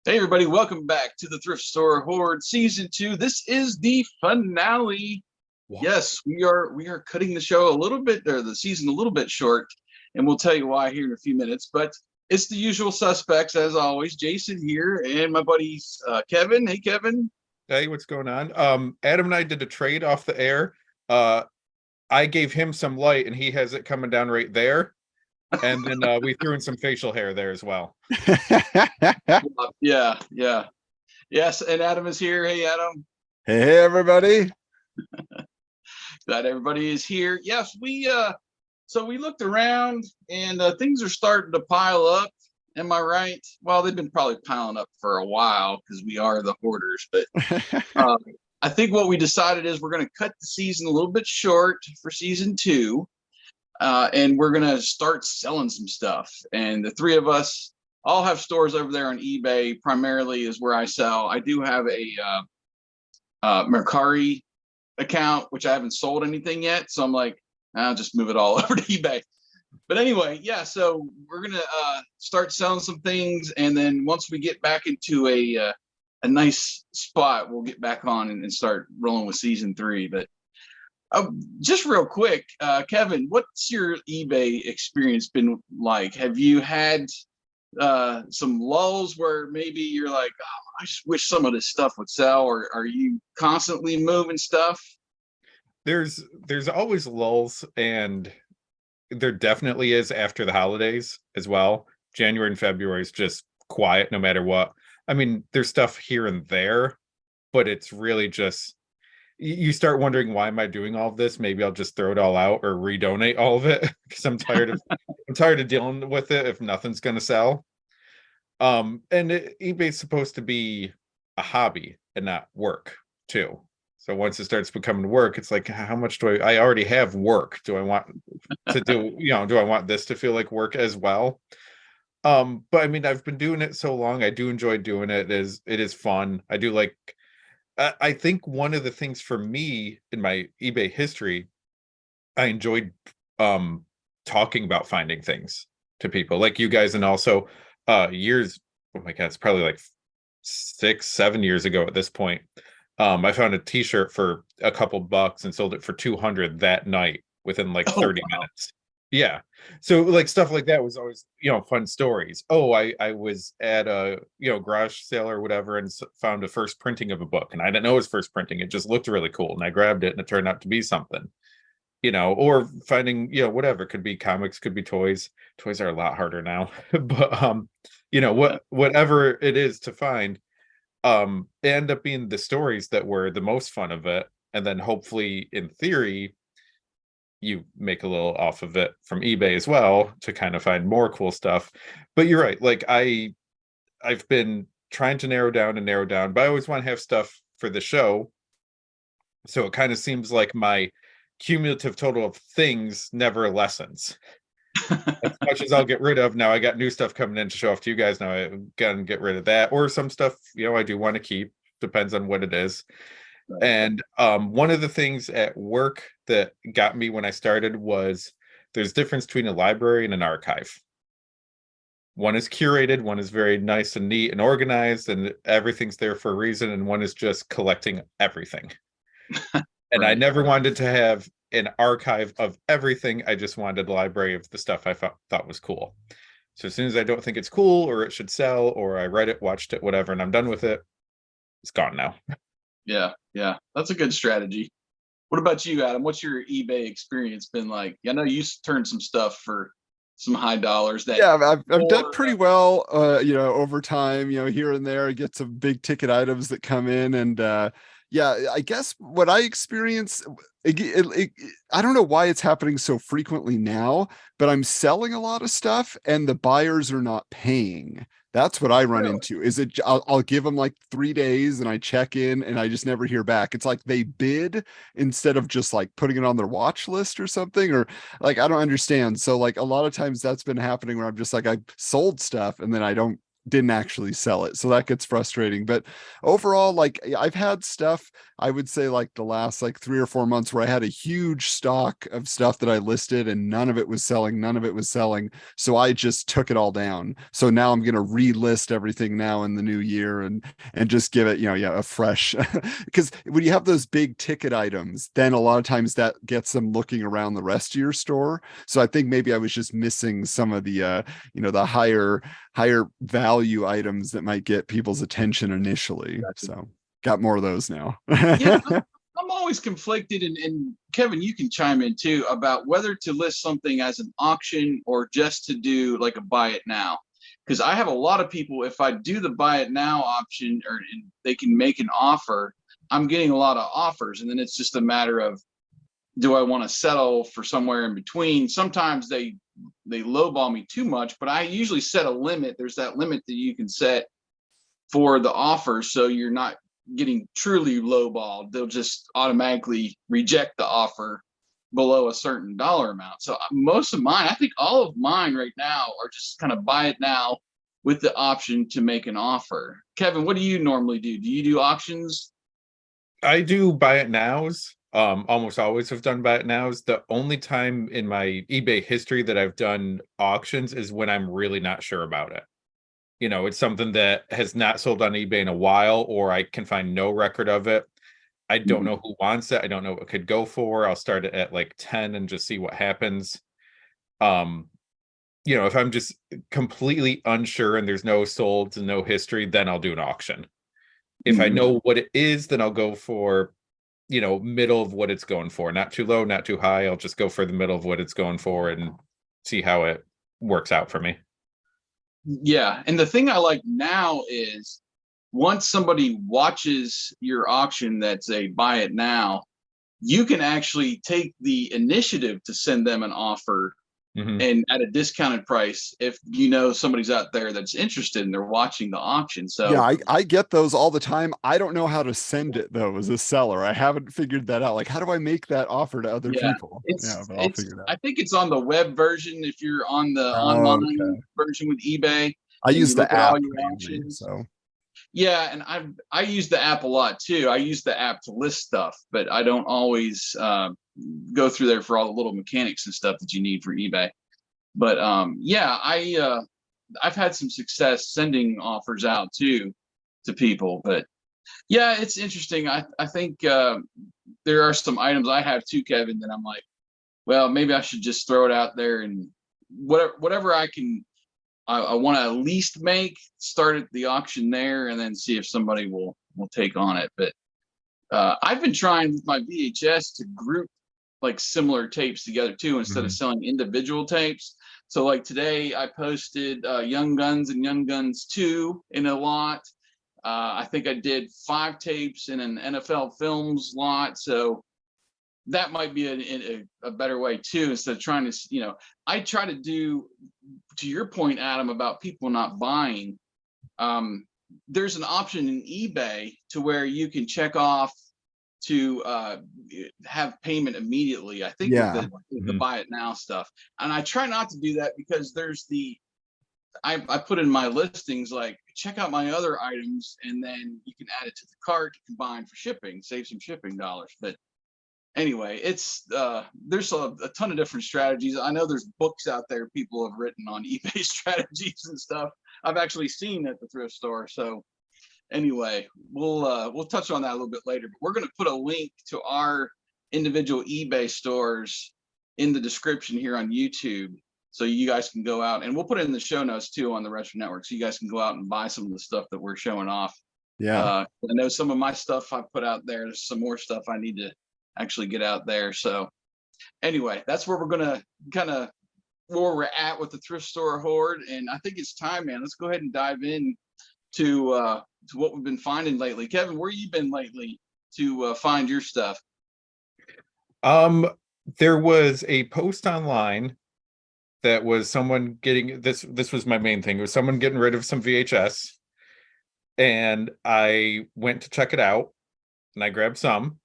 Hey everybody, welcome back to the Thrift Store Horde Season 2. This is the finale. Wow. Yes, we are cutting the show a little bit, or the season a little bit short, and we'll tell you why here in a few minutes. But it's the usual suspects as always. Jason here, and my buddy Kevin. Hey Kevin. Hey, what's going on? Adam and I did a trade off the air. I gave him some light and he has it coming down right there. And then we threw in some facial hair there as well. Yeah. Yes, and Adam is here. Hey Adam. Hey everybody. Glad everybody is here. Yes, so we looked around and things are starting to pile up. Am I right? Well, they've been probably piling up for a while because we are the hoarders. But I think what we decided is we're going to cut the season a little bit short for season 2. And we're going to start selling some stuff. And the three of us all have stores over there on eBay, primarily is where I sell. I do have a Mercari account, which I haven't sold anything yet. So I'm like, I'll just move it all over to eBay. But anyway, yeah, so we're going to start selling some things. And then once we get back into a nice spot, we'll get back on and start rolling with season 3. But just real quick, Kevin, what's your eBay experience been like? Have you had some lulls where maybe you're like, oh, I just wish some of this stuff would sell, or are you constantly moving stuff? There's always lulls, and there definitely is after the holidays as well. January and February is just quiet no matter what. I mean, there's stuff here and there, but it's really just, you start wondering, why am I doing all of this? Maybe I'll just throw it all out or redonate all of it because I'm tired of dealing with it if nothing's going to sell. And eBay's supposed to be a hobby and not work too. So once it starts becoming work, it's like, how much do I already have work? Do I want to do, do I want this to feel like work as well? But I mean, I've been doing it so long. I do enjoy doing it. It is fun. I do like, I think one of the things for me in my eBay history, I enjoyed talking about finding things to people like you guys. And also years, oh my God, it's probably like 6-7 years ago at this point. I found a t-shirt for a couple bucks and sold it for 200 that night within like 30 minutes. Yeah. So like stuff like that was always, fun stories. Oh, I was at a, garage sale or whatever and found a first printing of a book, and I didn't know it was first printing. It just looked really cool and I grabbed it and it turned out to be something, or finding, whatever. Could be comics, could be toys. Toys are a lot harder now, but whatever it is to find, it end up being the stories that were the most fun of it. And then hopefully in theory, you make a little off of it from eBay as well to kind of find more cool stuff. But you're right. Like I've been trying to narrow down, but I always want to have stuff for the show. So it kind of seems like my cumulative total of things never lessens. As much as I'll get rid of, now I got new stuff coming in to show off to you guys. Now I gotta get rid of that, or some stuff, I do want to keep, depends on what it is. And one of the things at work that got me when I started was there's difference between a library and an archive. One is curated, one is very nice and neat and organized, and everything's there for a reason, and one is just collecting everything. And I never wanted to have an archive of everything. I just wanted a library of the stuff I thought was cool. So as soon as I don't think it's cool or it should sell, or I read it, watched it, whatever, and I'm done with it, it's gone now. Yeah, that's a good strategy. What about you, Adam? What's your eBay experience been like? I know you turned some stuff for some high dollars. I've done pretty well, over time, here and there. I get some big ticket items that come in, and I guess what I experience, I don't know why it's happening so frequently now, but I'm selling a lot of stuff and the buyers are not paying. That's what I run into. I'll give them like 3 days and I check in and I just never hear back. It's like they bid instead of just like putting it on their watch list or something, or like, I don't understand. So like a lot of times that's been happening where I'm just like, I sold stuff and then I don't didn't actually sell it. So that gets frustrating. But overall, like I've had stuff, I would say like the last like 3 or 4 months where I had a huge stock of stuff that I listed and none of it was selling, none of it was selling. So I just took it all down. So now I'm going to relist everything now in the new year and just give it, a fresh, because when you have those big ticket items, then a lot of times that gets them looking around the rest of your store. So I think maybe I was just missing some of the, the higher value items that might get people's attention initially. Gotcha. So got more of those now. Yeah, I'm always conflicted, and Kevin, you can chime in too about whether to list something as an auction or just to do like a buy it now. Because I have a lot of people, if I do the buy it now option or they can make an offer, I'm getting a lot of offers. And then it's just a matter of, do I want to settle for somewhere in between? Sometimes they lowball me too much, but I usually set a limit. There's that limit that you can set for the offer. So you're not getting truly lowballed. They'll just automatically reject the offer below a certain dollar amount. So most of mine, I think all of mine right now are just kind of buy it now with the option to make an offer. Kevin, what do you normally do? Do you do auctions? I do buy it nows. Almost always have done buy it nows. The only time in my eBay history that I've done auctions is when I'm really not sure about it. It's something that has not sold on eBay in a while, or I can find no record of it. I don't know who wants it. I don't know what it could go for. I'll start it at like 10 and just see what happens. If I'm just completely unsure and there's no solds and no history, then I'll do an auction. If I know what it is, then I'll go for, middle of what it's going for. Not too low, not too high. I'll just go for the middle of what it's going for and see how it works out for me. Yeah. And the thing I like now is once somebody watches your auction that's a buy it now, you can actually take the initiative to send them an offer and at a discounted price if somebody's out there that's interested and they're watching the auction. So yeah, I get those all the time. I don't know how to send it though as a seller. I haven't figured that out. Like, how do I make that offer to other people? But I'll figure it out. I think it's on the web version. If you're on the online version with eBay, I use the app all your mainly, auctions. so yeah, and I use the app a lot too. I use the app to list stuff, but I don't always go through there for all the little mechanics and stuff that you need for eBay. But I've had some success sending offers out too to people. But yeah, it's interesting. I think there are some items I have too, Kevin, that I'm like, well, maybe I should just throw it out there and whatever I can. I want to at least start at the auction there and then see if somebody will take on it. But I've been trying with my VHS to group like similar tapes together too, instead of selling individual tapes. So like today I posted Young Guns and Young Guns 2 in a lot. I think I did 5 tapes in an NFL Films lot. So that might be a better way too, instead of trying to, I try to do, to your point, Adam, about people not buying. There's an option in eBay to where you can check off to have payment immediately. I think with the buy it now stuff. And I try not to do that because there's I put in my listings, like, check out my other items, and then you can add it to the cart, combine for shipping, save some shipping dollars. But anyway, it's there's a ton of different strategies. I know there's books out there people have written on eBay strategies and stuff. I've actually seen at the thrift store. So anyway, we'll touch on that a little bit later. But we're going to put a link to our individual eBay stores in the description here on YouTube, so you guys can go out, and we'll put it in the show notes too on the Retro Network, so you guys can go out and buy some of the stuff that we're showing off. Yeah, I know some of my stuff I put out there. There's some more stuff I need to actually get out there. So anyway, that's where we're gonna kind of where we're at with the Thrift Store Horde, and I think it's time, man. Let's go ahead and dive in to what we've been finding lately. Kevin, where you been lately to find your stuff? There was a post online that was someone getting this was my main thing. It was someone getting rid of some VHS, and I went to check it out, and I grabbed some,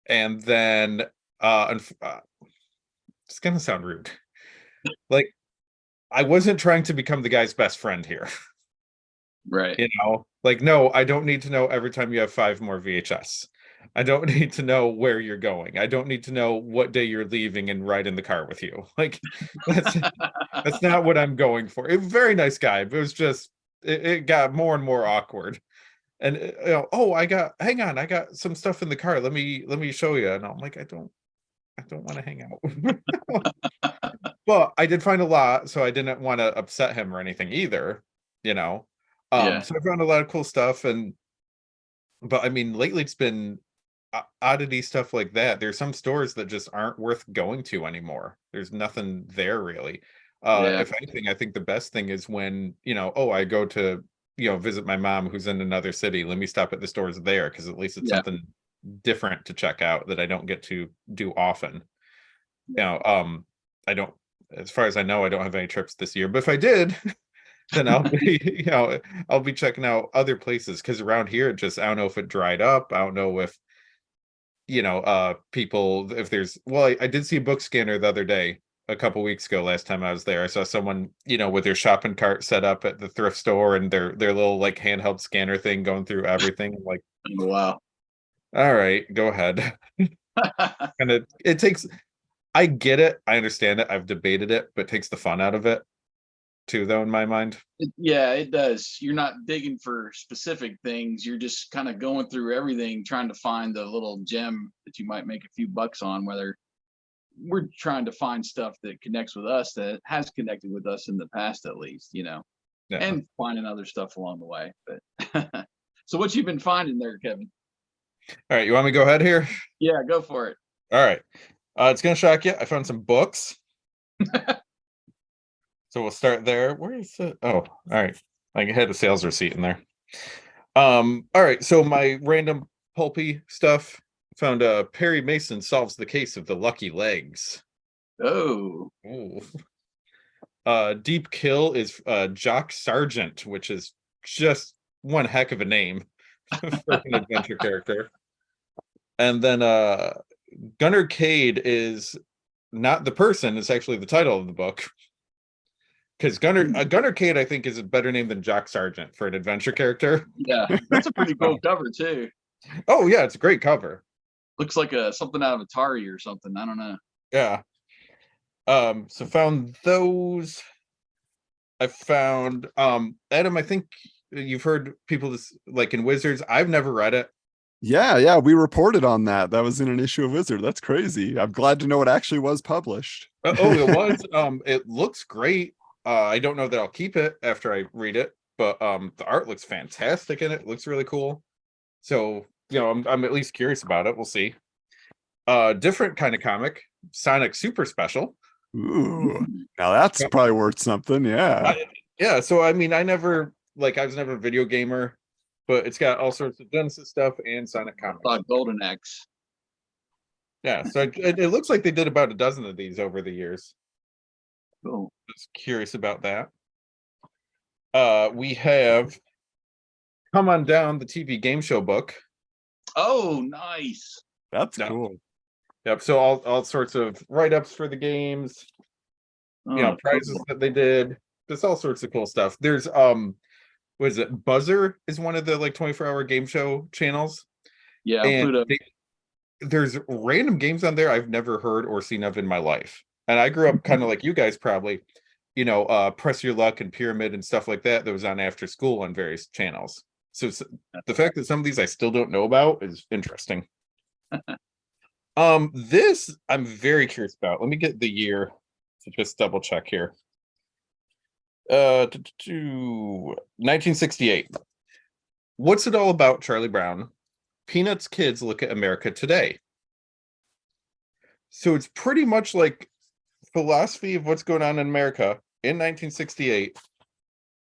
and then it's gonna sound rude, like, I wasn't trying to become the guy's best friend here. Right. You know, like, no, I don't need to know every time you have 5 more VHS. I don't need to know where you're going. I don't need to know what day you're leaving and ride in the car with you. Like, that's that's not what I'm going for. A very nice guy, but it was just it got more and more awkward. And oh, hang on, I got some stuff in the car. Let me show you. And I'm like, I don't want to hang out. But I did find a lot, so I didn't want to upset him or anything either, you know. Yeah. So I found a lot of cool stuff, but I mean, lately it's been oddity stuff like that. There's some stores that just aren't worth going to anymore. There's nothing there really. Yeah. If anything, I think the best thing is when, oh, I go to, visit my mom who's in another city. Let me stop at the stores there because at least it's Yeah. something different to check out that I don't get to do often. I don't, as far as I know, I don't have any trips this year, but if I did, then I'll be, I'll be checking out other places because around here, I don't know if it dried up. I don't know if, people, if I did see a book scanner the other day, a couple weeks ago, last time I was there. I saw someone, with their shopping cart set up at the thrift store and their little like handheld scanner thing going through everything. I'm like, Wow. all right, go ahead. And it takes, I get it, I understand it, I've debated it, but it takes the fun out of it too, though, in my mind. Yeah, it does. You're not digging for specific things. You're just kind of going through everything, trying to find the little gem that you might make a few bucks on, whether we're trying to find stuff that connects with us, that has connected with us in the past, at least, Yeah. and finding other stuff along the way. But so what you've been finding there, Kevin? All right, you want me to go ahead here? Yeah, go for it. All right. It's gonna shock you. I found some books. So we'll start there. Where is it? Oh, all right. I had a sales receipt in there. All right. So my random pulpy stuff found Perry Mason solves the case of the lucky legs. Oh. Ooh. Deep Kill is Jock Sargent, which is just one heck of a name for an adventure character. And then Gunnar Cade is not the person, it's actually the title of the book. Because Gunnar Cade, I think, is a better name than Jock Sargent for an adventure character. Yeah, that's a pretty cool cover too. Oh yeah, it's a great cover. Looks like something out of Atari or something. I don't know. Yeah. So found those. I found Adam, I think you've heard people like in Wizards. I've never read it. Yeah, we reported on that. That was in an issue of Wizard. That's crazy. I'm glad to know it actually was published. Oh, it was. It looks great. I don't know that I'll keep it after I read it, but the art looks fantastic in it. It looks really cool. So, I'm at least curious about it. We'll see. Different kind of comic, Sonic Super Special. Ooh, now that's probably worth something. Yeah. Yeah. So, I mean, I was never a video gamer, but it's got all sorts of Genesis stuff and Sonic comics. Golden Axe. Yeah. So it looks like they did about a dozen of these over the years. Cool. Just curious about that. We have Come On Down, the TV game show book. Oh, nice. That's cool. Yep. So all sorts of write-ups for the games, prizes cool. that they did. Just all sorts of cool stuff. There's what is it? Buzzer is one of the like 24-hour game show channels. Yeah, and there's random games on there I've never heard or seen of in my life. And I grew up kind of like you guys probably, Press Your Luck and Pyramid and stuff like that was on after school on various channels. So the fact that some of these I still don't know about is interesting. This I'm very curious about. Let me get the year to just double check here. 1968. What's it all about, Charlie Brown? Peanuts kids look at America today. So it's pretty much like philosophy of what's going on in America in 1968,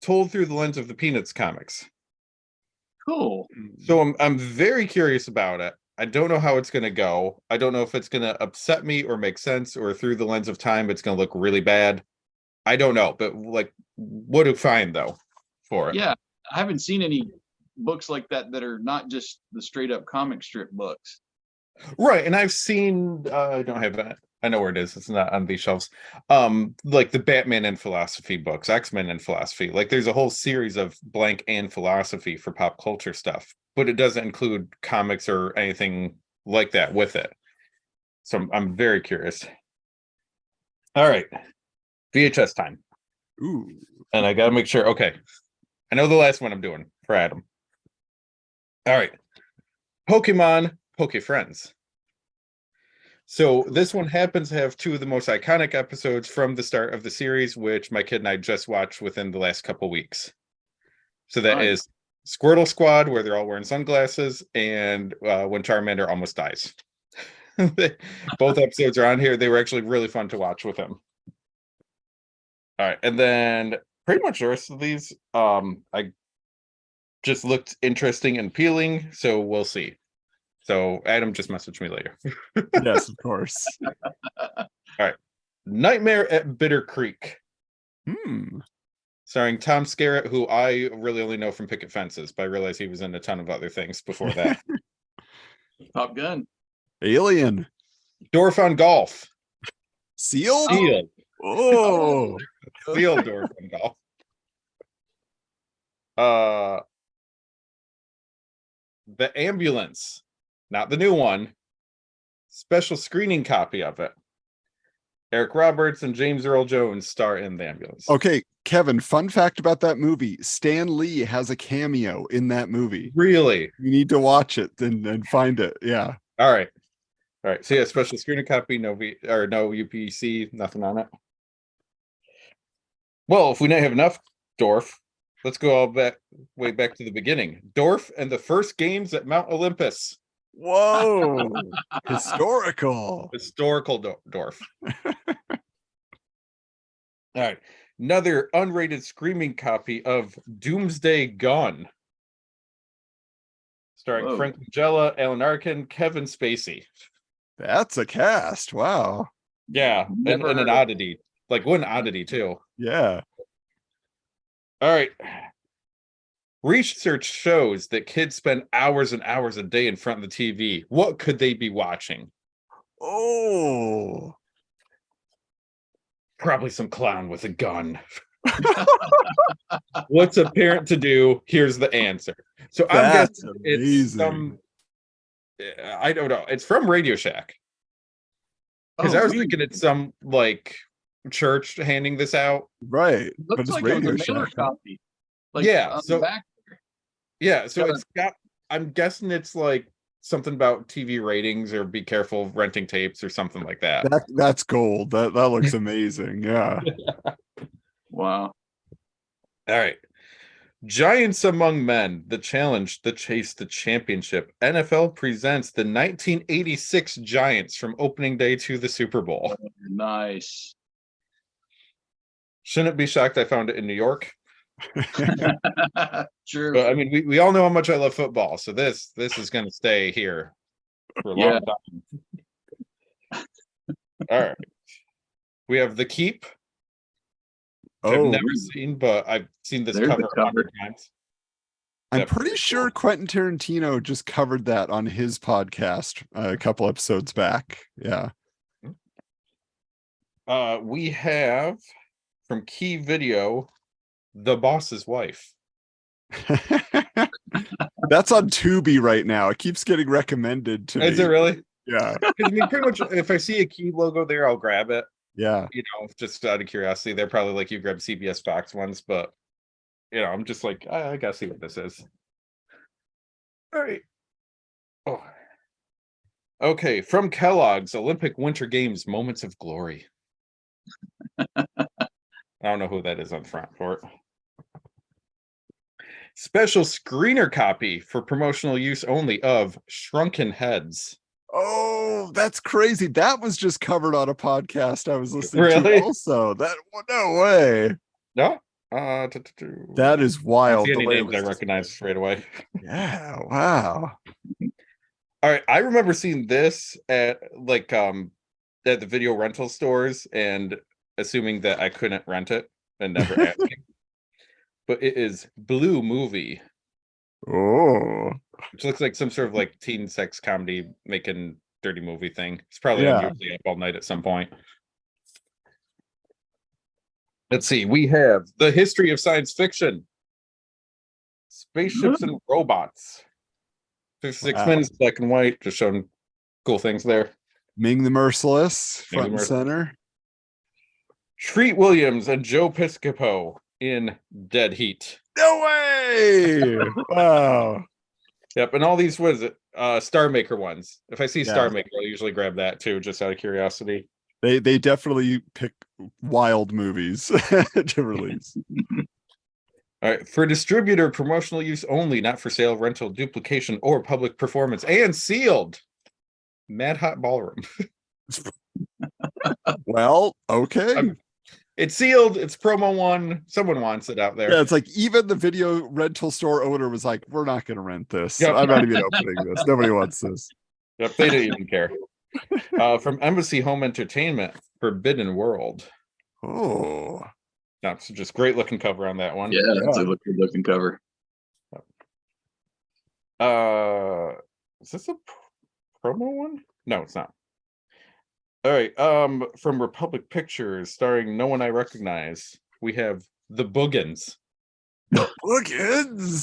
told through the lens of the Peanuts comics. Cool. So I'm very curious about it. I don't know how it's going to go. I don't know if it's going to upset me or make sense, or through the lens of time, it's going to look really bad. I don't know, but like, what do you find though for it? Yeah, I haven't seen any books like that are not just the straight up comic strip books. Right, and I've seen. I don't have that. I know where it is. It's not on these shelves. Like the Batman and philosophy books, X-Men and philosophy. Like there's a whole series of blank and philosophy for pop culture stuff, but it doesn't include comics or anything like that with it. So I'm very curious. All right. VHS time. Ooh. And I gotta make sure. Okay. I know the last one I'm doing for Adam. All right. Pokemon Poke Friends. So this one happens to have two of the most iconic episodes from the start of the series, which my kid and I just watched within the last couple weeks. So that is Squirtle Squad, where they're all wearing sunglasses, and when Charmander almost dies. Both episodes are on here. They were actually really fun to watch with him. All right, and then pretty much the rest of these, I just looked interesting and appealing, so we'll see. So Adam, just message me later. Yes, of course. All right. Nightmare at Bitter Creek. Starring Tom Skerritt, who I really only know from Picket Fences, but I realize he was in a ton of other things before that. Top Gun. Alien. Dorf on Golf. Seal? Seal. Oh. Seal Dorf on Golf. The Ambulance. Not the new one. Special screening copy of it. Eric Roberts and James Earl Jones star in The Ambulance. Okay, Kevin, fun fact about that movie. Stan Lee has a cameo in that movie. Really? You need to watch it and find it. Yeah. All right. All right. So yeah, special screening copy, no UPC, nothing on it. Well, if we don't have enough Dorf, let's go all way back to the beginning. Dorf and the first games at Mount Olympus. Whoa. Historical. Dorf. All right. Another unrated screaming copy of Doomsday Gun. Starring Frank Langella, Alan Arkin, Kevin Spacey. That's a cast. Wow. Yeah. And an oddity. Like one oddity too. Yeah. All right. Research shows that kids spend hours and hours a day in front of the TV. What could they be watching? Oh. Probably some clown with a gun. What's a parent to do? Here's the answer. So I'm guessing it's some, I don't know. It's from Radio Shack. Because I was thinking it's some like church handing this out. Right. Looks but like it's it was a Radio mailer Shack. copy. Like, Yeah, so back yeah, so it's got, I'm guessing it's like something about TV ratings or be careful renting tapes or something like that. That's gold. That looks amazing. Yeah. Wow. All right. Giants Among Men, the challenge, the chase, the championship. NFL presents the 1986 Giants from opening day to the Super Bowl. Nice. Shouldn't be shocked I found it in New York. True. But I mean, we all know how much I love football, so this is going to stay here for a long time. All right. We have The Keep. I've never seen, but I've seen this cover 100 times. I'm pretty sure Quentin Tarantino just covered that on his podcast a couple episodes back. Yeah. We have from Key Video, The Boss's Wife. That's on Tubi right now. It keeps getting recommended to me. Is it really? Yeah. I mean, pretty much if I see a Key logo there, I'll grab it. Yeah. You know, just out of curiosity. They're probably like you grab CBS Fox ones, but you know, I'm just like, I gotta see what this is. All right. Oh. Okay, from Kellogg's Olympic Winter Games Moments of Glory. I don't know who that is on front for it. Special screener copy for promotional use only of Shrunken Heads. Oh, that's crazy. That was just covered on a podcast I was listening Really? to also. No way. No? That is wild. I see any the way it names I was recognize straight away. Yeah, wow. All right, I remember seeing this at like at the video rental stores and assuming that I couldn't rent it and never asking. But it is Blue Movie. Oh. Which looks like some sort of like teen sex comedy making dirty movie thing. It's probably Yeah. usually up all night at some point. Let's see. We have the history of science fiction, spaceships and robots. There's 6 Wow. minutes, black and white, just showing cool things there. Ming the Merciless, Ming front the and center. Treat Williams and Joe Piscopo in Dead Heat. No way! Wow. Yep, and all these, what is it? Star Maker ones. If I see Yeah. Star Maker, I'll usually grab that too, just out of curiosity. They definitely pick wild movies to release. All right, for distributor promotional use only, not for sale, rental, duplication, or public performance, and sealed. Mad Hot Ballroom. Well, okay. It's sealed. It's promo one. Someone wants it out there. Yeah, it's like even the video rental store owner was like, "We're not going to rent this. Yep. I'm not even opening this. Nobody wants this." Yep, they didn't even care. From Embassy Home Entertainment, Forbidden World. Oh, No, so just great looking cover on that one. Yeah, that's a good looking cover. Is this a promo one? No, it's not. All right. From Republic Pictures, starring no one I recognize, we have The Boogans. Boogans.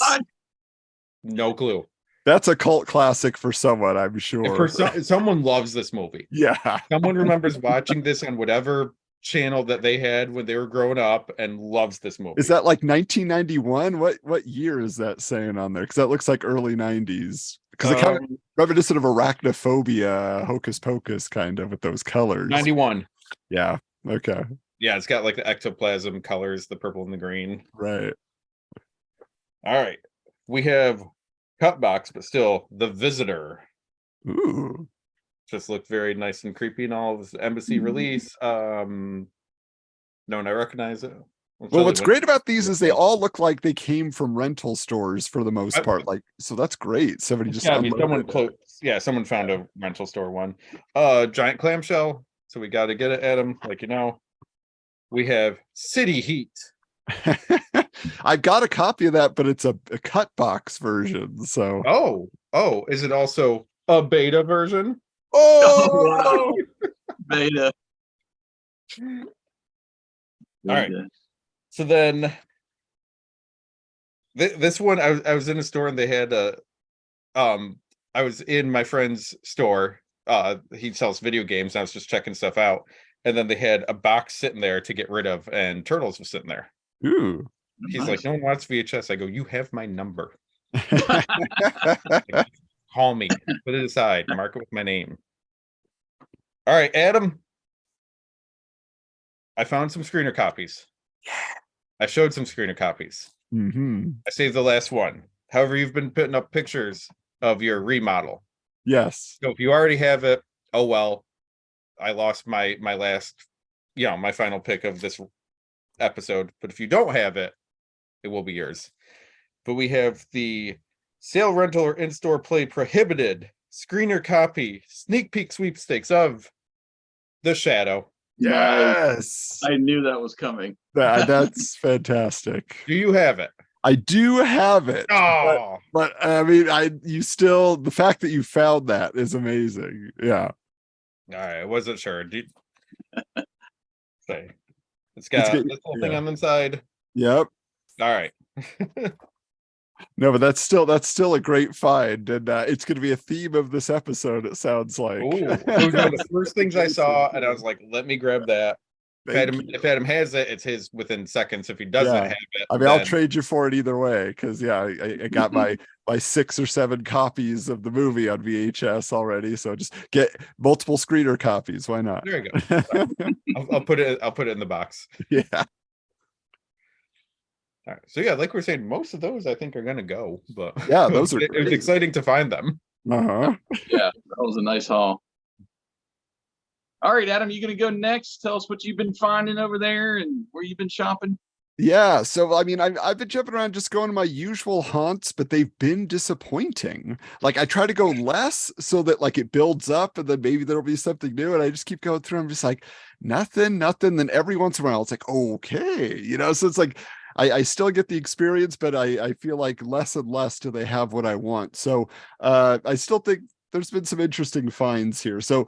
No clue. That's a cult classic for someone, I'm sure. Someone loves this movie. Yeah. Someone remembers watching this on whatever channel that they had when they were growing up and loves this movie. Is that like 1991? What year is that saying on there? Because that looks like early 90s. Because it kind of reminiscent of Arachnophobia, Hocus Pocus, kind of with those colors. 91. Yeah. Okay. Yeah, it's got like the ectoplasm colors, the purple and the green. Right. All right. We have cut box, but still The Visitor. Ooh. Just looked very nice and creepy and all. This Embassy release. No one I recognize it. Well, what's great about these is they all look like they came from rental stores for the most part. Like, so that's great. Somebody just someone found a rental store one. Giant clamshell. So we got to get it, Adam. Like we have City Heat. I've got a copy of that, but it's a cut box version. So oh, is it also a beta version? Oh, beta. All right. So then this one, I was in a store and they had I was in my friend's store. He sells video games and I was just checking stuff out. And then they had a box sitting there to get rid of and Turtles was sitting there. Ooh. He's like, no one wants VHS. I go, you have my number. Like, call me, put it aside, mark it with my name. All right, Adam. I found some screener copies. I showed some screener copies. Mm-hmm. I saved the last one. However, you've been putting up pictures of your remodel. Yes. So if you already have it, oh well. I lost my last, my final pick of this episode. But if you don't have it, it will be yours. But we have the sale, rental, or in-store play prohibited screener copy sneak peek sweepstakes of The Shadow. Yes. I knew that was coming. That's fantastic. Do you have it? I do have it. Oh, But I mean, the fact that you found that is amazing. Yeah. all right. I wasn't sure. Say, it's got this whole thing on the inside. Yep. All right. No, but that's still a great find, and it's going to be a theme of this episode. It sounds like. Ooh, it was one of the first things I saw, and I was like, "Let me grab that." If Adam has it, it's his within seconds. If he doesn't have it, I mean, I'll trade you for it either way because I got my 6 or 7 copies of the movie on VHS already. So just get multiple screener copies. Why not? There you go. I'll put it in the box. Yeah. All right. So yeah, like we're saying, most of those I think are gonna go, but yeah, those are. It was exciting to find them. Uh-huh. Yeah, that was a nice haul. All right, Adam, you gonna go next? Tell us what you've been finding over there and where you've been shopping. Yeah, so I mean, I've been jumping around just going to my usual haunts, but they've been disappointing. Like I try to go less so that like it builds up, and then maybe there'll be something new. And I just keep going through. I'm just like nothing. Then every once in a while, it's like okay, So it's like I still get the experience, but I feel like less and less do they have what I want. So I still think there's been some interesting finds here. So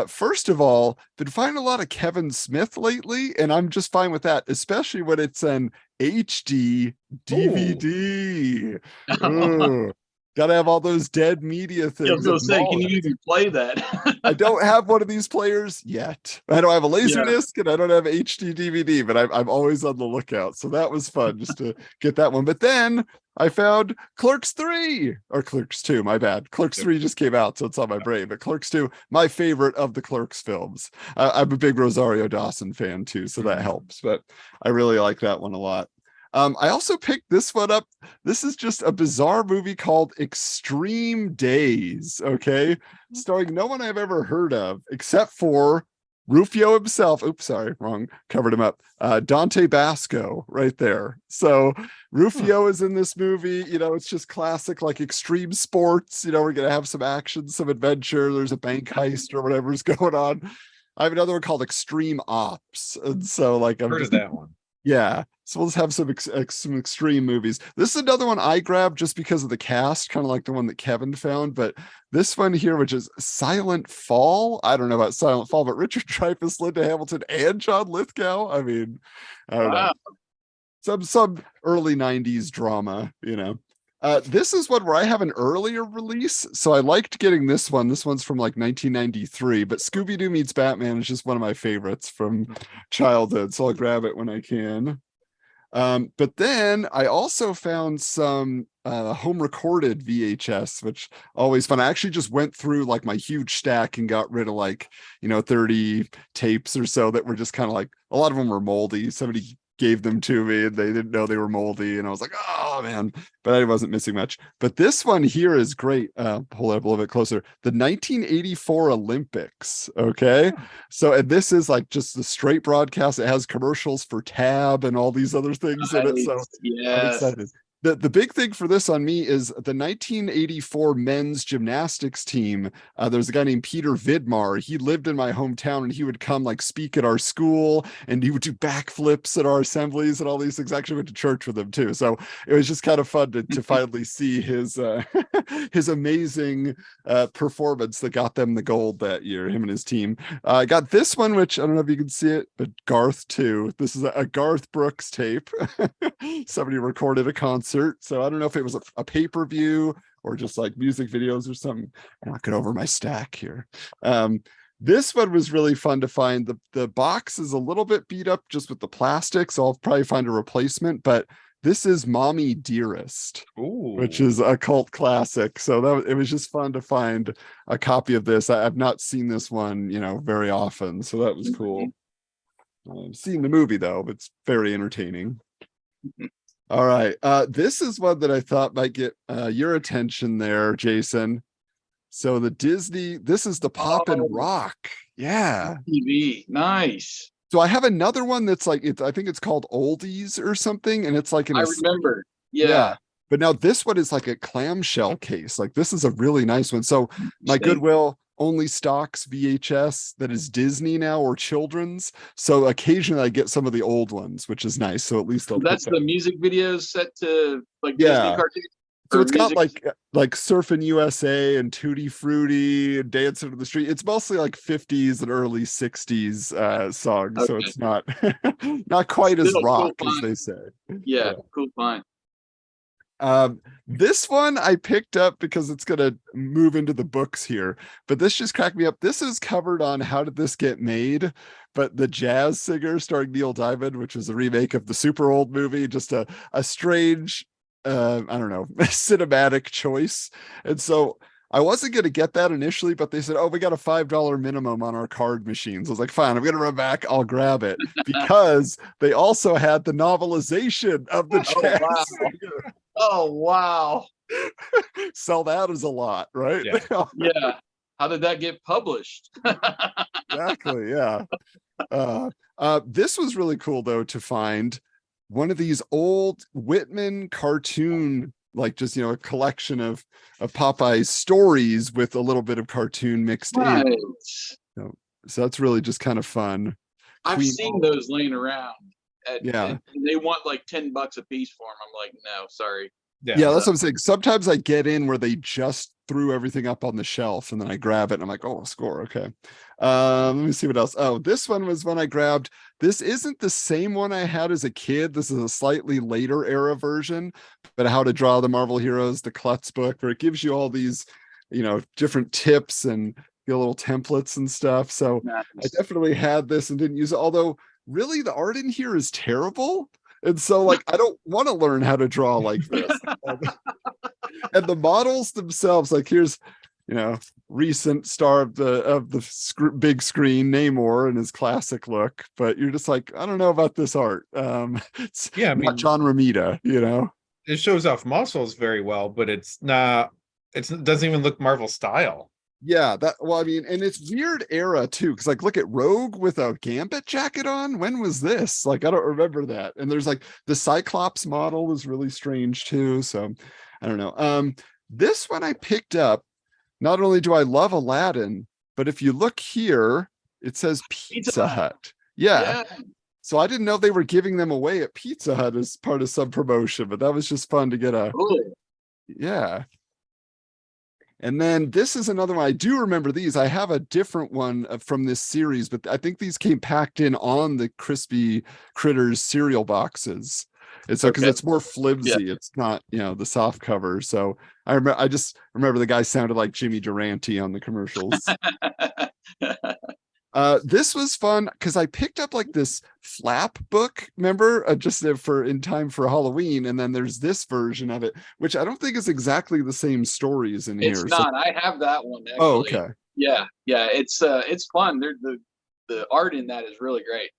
first of all, been finding a lot of Kevin Smith lately, and I'm just fine with that, especially when it's an HD DVD. Ooh. Gotta have all those dead media I things. was gonna say, can you even play that? I don't have one of these players yet. I don't have a laser disc and I don't have HD DVD, but I'm always on the lookout. So that was fun just to get that one. But then I found Clerks 3 or Clerks 2, my bad. Clerks 3 just came out, so it's on my brain. But Clerks 2, my favorite of the Clerks films. I'm a big Rosario Dawson fan too, so that helps. But I really like that one a lot. I also picked this one up. This is just a bizarre movie called Extreme Days, okay? Starring no one I've ever heard of, except for Rufio himself. Oops, sorry, wrong. Covered him up. Dante Basco right there. So Rufio is in this movie. You know, it's just classic, like extreme sports. You know, we're going to have some action, some adventure. There's a bank heist or whatever's going on. I have another one called Extreme Ops. And so, like, I'm Heard just of that one. Yeah, so we'll just have some extreme movies. This is another one I grabbed just because of the cast, kind of like the one that Kevin found. But this one here, which is Silent Fall. I don't know about Silent Fall, but Richard Dreyfuss, Linda Hamilton, and John Lithgow. I mean, I don't know. Some early '90s drama, you know. This is one where I have an earlier release, so I liked getting this one. This one's from like 1993, but Scooby-Doo Meets Batman is just one of my favorites from childhood, so I'll grab it when I can. But then I also found some home recorded VHS, which always fun. I actually just went through like my huge stack and got rid of like, 30 tapes or so that were just kind of like, a lot of them were moldy. Somebody gave them to me and they didn't know they were moldy, and I was like, oh man, but I wasn't missing much. But this one here is great. Pull it up a little bit closer. The 1984 Olympics. Okay, so and this is like just the straight broadcast. It has commercials for Tab and all these other things in it, so I'm excited. The big thing for this on me is the 1984 men's gymnastics team. There's a guy named Peter Vidmar. He lived in my hometown, and he would come like speak at our school, and he would do backflips at our assemblies and all these things. I actually went to church with him too, so it was just kind of fun to finally see his his amazing performance that got them the gold that year. Him and his team. I got this one, which I don't know if you can see it, but Garth 2. This is a Garth Brooks tape. Somebody recorded a concert. So I don't know if it was a pay-per-view or just like music videos or something. I'm knocking over my stack here. This one was really fun to find. The box is a little bit beat up just with the plastic, so I'll probably find a replacement, but this is Mommy Dearest. Ooh. Which is a cult classic. So it was just fun to find a copy of this. I've not seen this one, very often. So that was cool. I've seen the movie though, but it's very entertaining. All right. This is one that I thought might get your attention there, Jason. So this is the Pop and Rock. Yeah. TV. Nice. So I have another one that's like, I think it's called Oldies or something. And it's like, I remember. Yeah. But now this one is like a clamshell case. Like this is a really nice one. So my Goodwill only stocks VHS that is Disney now or children's. So occasionally I get some of the old ones, which is nice. So at least that's the music videos set to like Disney cartoons. So it's got like Surfing USA and Tutti Frutti and Dancing to the Street. It's mostly like 50s and early 60s songs. Okay. So it's not quite as rock as they say. Yeah, cool find. This one I picked up because it's gonna move into the books here, but this just cracked me up. This is covered on How Did This Get Made, but the jazz singer starring Neil Diamond, which was a remake of the super old movie, just a strange I don't know, cinematic choice. And so I wasn't going to get that initially, but they said, oh, we got a $5 minimum on our card machines. I was like, fine, I'm going to run back. I'll grab it because they also had the novelization of the jazz singer. Oh, wow. Sell that as a lot, right? Yeah. How did that get published? Exactly. Yeah. This was really cool, though, to find one of these old Whitman cartoon, like just, a collection of Popeye's stories with a little bit of cartoon mixed in. So that's really just kind of fun. I've seen those laying around. And they want like $10 a piece for them. I'm like, no, sorry. Yeah, that's what I'm saying. Sometimes I get in where they just threw everything up on the shelf and then I grab it and I'm like, oh, score. Okay. Let me see what else. Oh, this one was one I grabbed. This isn't the same one I had as a kid. This is a slightly later era version, but How to Draw the Marvel Heroes, the Klutz book, where it gives you all these, different tips and little templates and stuff. So Nice. I definitely had this and didn't use it. Although really the art in here is terrible. And so like, I don't want to learn how to draw like this. And the models themselves, like here's, recent star of the big screen, Namor, and his classic look, but you're just like, I don't know about this art. It's not John Romita, It shows off muscles very well, but it doesn't even look Marvel style. Yeah, and it's weird era too, because like look at Rogue with a Gambit jacket on. When was this? Like, I don't remember that. And there's like the Cyclops model is really strange too. So I don't know. This one I picked up. Not only do I love Aladdin, but if you look here, it says Pizza Hut. Yeah. So I didn't know they were giving them away at Pizza Hut as part of some promotion, but that was just fun to get yeah. And then this is another one. I do remember these. I have a different one from this series, but I think these came packed in on the Crispy Critters cereal boxes. And so, because it's more flimsy, it's not, the soft cover. So I just remember the guy sounded like Jimmy Durante on the commercials. This was fun because I picked up like this flap book, remember, just in time for Halloween. And then there's this version of it, which I don't think is exactly the same stories in here. It's not. I have that one. Actually. Oh, okay. Yeah. It's fun. The art in that is really great.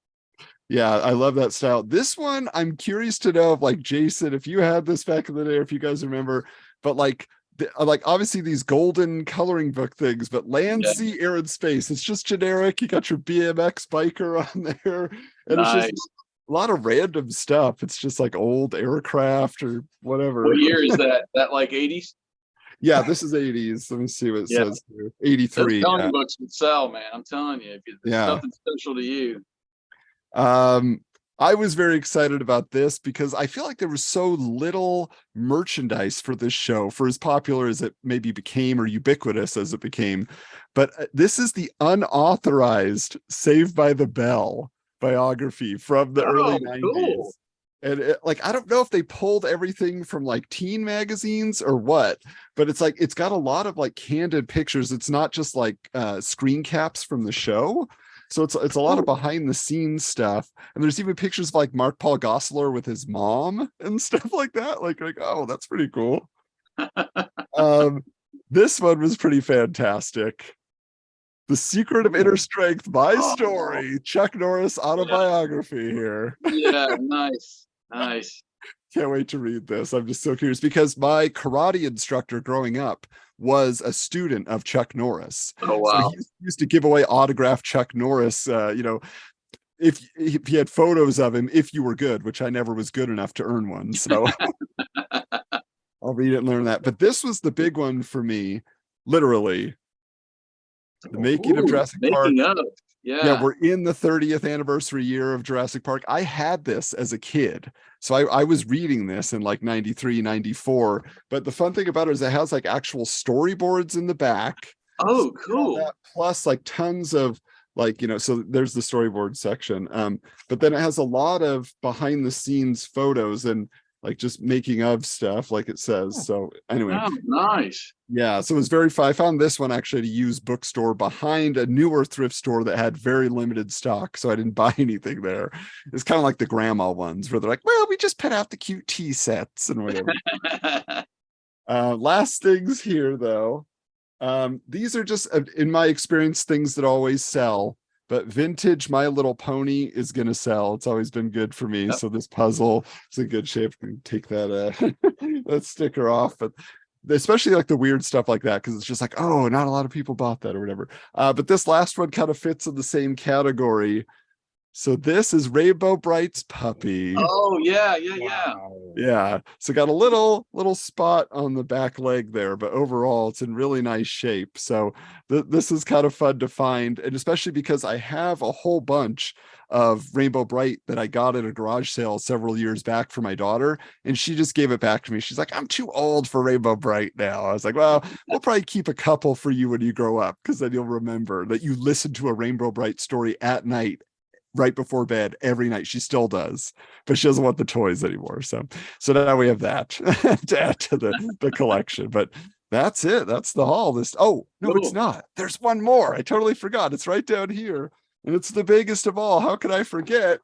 Yeah, I love that style. This one, I'm curious to know if like Jason, if you had this back in the day, or if you guys remember, but like obviously these golden coloring book things, but land, sea, air, and space. It's just generic. You got your BMX biker on there, and it's just a lot of random stuff. It's just like old aircraft or whatever. What year is that? That like 80s? Yeah, this is 80s. Let me see what it says here. 83. Those coloring books would sell, man. I'm telling you, if it's something special to you. I was very excited about this because I feel like there was so little merchandise for this show, for as popular as it maybe became or ubiquitous as it became. But this is the unauthorized Saved by the Bell biography from the early 90s. Cool. And I don't know if they pulled everything from like teen magazines or what, but it's like, it's got a lot of like candid pictures. It's not just like screen caps from the show. So it's a lot of behind the scenes stuff. And there's even pictures of like Mark Paul Gosselaar with his mom and stuff like that. Like, oh, that's pretty cool. This one was pretty fantastic. The Secret of Inner Strength, My Story, Chuck Norris autobiography here. Yeah, nice. Can't wait to read this. I'm just so curious because my karate instructor growing up was a student of Chuck Norris. Oh, wow. So he used to give away autographed Chuck Norris, if he had photos of him, if you were good, which I never was good enough to earn one. So I'll read it and learn that. But this was the big one for me, literally. The making of Jurassic Park. Yeah, we're in the 30th anniversary year of Jurassic Park. I had this as a kid. So I was reading this in like 93, 94. But the fun thing about it is it has like actual storyboards in the back. Oh, cool. Plus like tons of so there's the storyboard section. But then it has a lot of behind the scenes photos and like just making of stuff, like it says. So anyway. Oh, nice. Yeah, so it was very fun. I found this one actually at a used bookstore behind a newer thrift store that had very limited stock, so I didn't buy anything there. It's kind of like the grandma ones where they're like, well, we just put out the cute tea sets and whatever. Last things here, though. These are just, in my experience, things that always sell. But vintage My Little Pony is going to sell. It's always been good for me. Yep. So this puzzle is in good shape. I can take that that sticker off. But especially like the weird stuff like that, because it's just like, oh, not a lot of people bought that or whatever. But this last one kind of fits in the same category. So this is Rainbow Bright's puppy. Oh yeah. Wow. Yeah. So got a little spot on the back leg there, but overall it's in really nice shape. So this is kind of fun to find, and especially because I have a whole bunch of Rainbow Bright that I got at a garage sale several years back for my daughter, and she just gave it back to me. She's like, I'm too old for Rainbow Bright now. I was like, well, we'll probably keep a couple for you when you grow up, because then you'll remember that you listened to a Rainbow Bright story at night right before bed every night. She still does, but she doesn't want the toys anymore. So now we have that to add to the collection. But that's it. That's the haul. Oh no, it's not. There's one more. I totally forgot. It's right down here, and it's the biggest of all. How could I forget?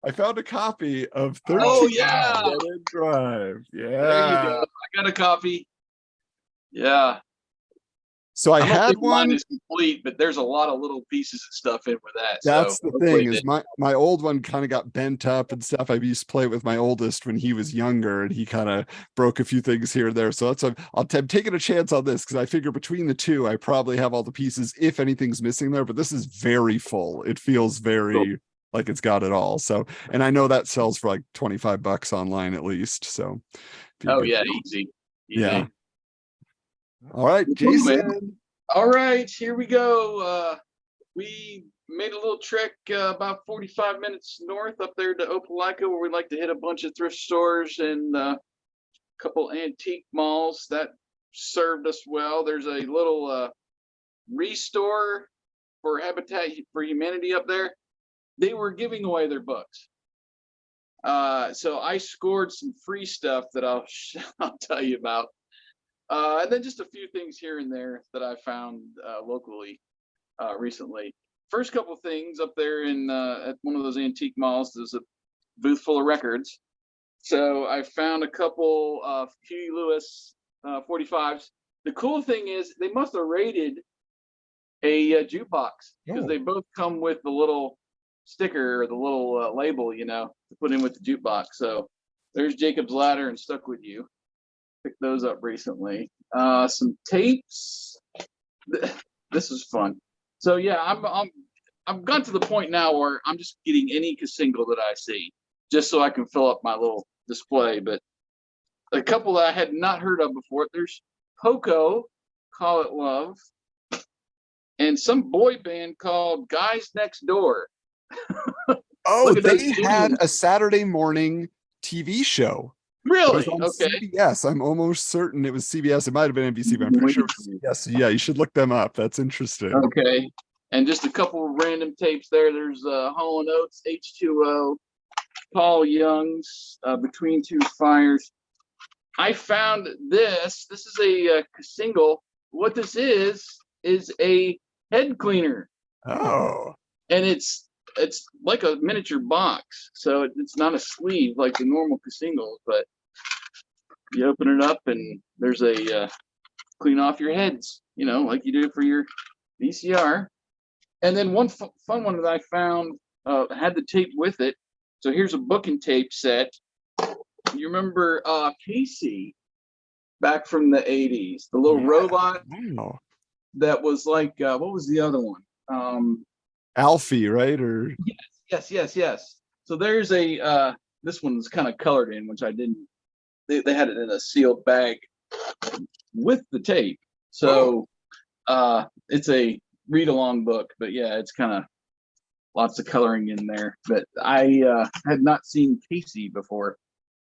I found a copy of 13 Oh yeah. Dead End Drive. Yeah. There you go. I got a copy. Yeah. So I don't had think mine one. is complete, but there's a lot of little pieces and stuff in with that. That's so the thing, is my old one kind of got bent up and stuff. I used to play it with my oldest when he was younger, and he kind of broke a few things here and there. So that's I'm taking a chance on this, because I figure between the two, I probably have all the pieces if anything's missing there. But this is very full. It feels very Cool. like it's got it all. So, and I know that sells for like $25 online at least. So, be a Oh good yeah, deal. easy. Yeah. All right, Cool, man. Jason. All right, here we go. We made a little trek about 45 minutes north up there to Opelika, where we like to hit a bunch of thrift stores and a couple antique malls. That served us well. There's a little restore for Habitat for Humanity up there. They were giving away their books. So I scored some free stuff that I'll tell you about. And then just a few things here and there that I found locally recently. First couple of things up there in at one of those antique malls, there's a booth full of records. So I found a couple of Huey Lewis 45s. The cool thing is they must have rated a jukebox, because they both come with the little sticker or the little label, to put in with the jukebox. So there's Jacob's Ladder and Stuck With You. Picked those up recently. Some tapes. This is fun. So yeah, I've gotten to the point now where I'm just getting any single that I see, just so I can fill up my little display. But a couple that I had not heard of before. There's Poco, Call It Love, and some boy band called Guys Next Door. Oh, Look at those they had dudes. a Saturday morning TV show. It Really? was on Okay. CBS. I'm almost certain it was CBS. It might have been NBC, but I'm pretty sure it was CBS. Yeah, you should look them up. That's interesting. Okay. And just a couple of random tapes there. There's Hall & Oates, H2O, Paul Young's Between Two Fires. I found this. This is a single. What this is a head cleaner. Oh. And it's like a miniature box. So it's not a sleeve like the normal singles, but you open it up and there's a clean off your heads, like you do for your VCR. And then one fun one that I found had the tape with it. So here's a book and tape set. You remember Casey back from the 80s, the little robot Wow. that was like, what was the other one? Alfie, right? Or Yes. So there's this one's kind of colored in, which I didn't. They had it in a sealed bag with the tape. So it's a read along book, but yeah, it's kind of lots of coloring in there. But I had not seen Casey before.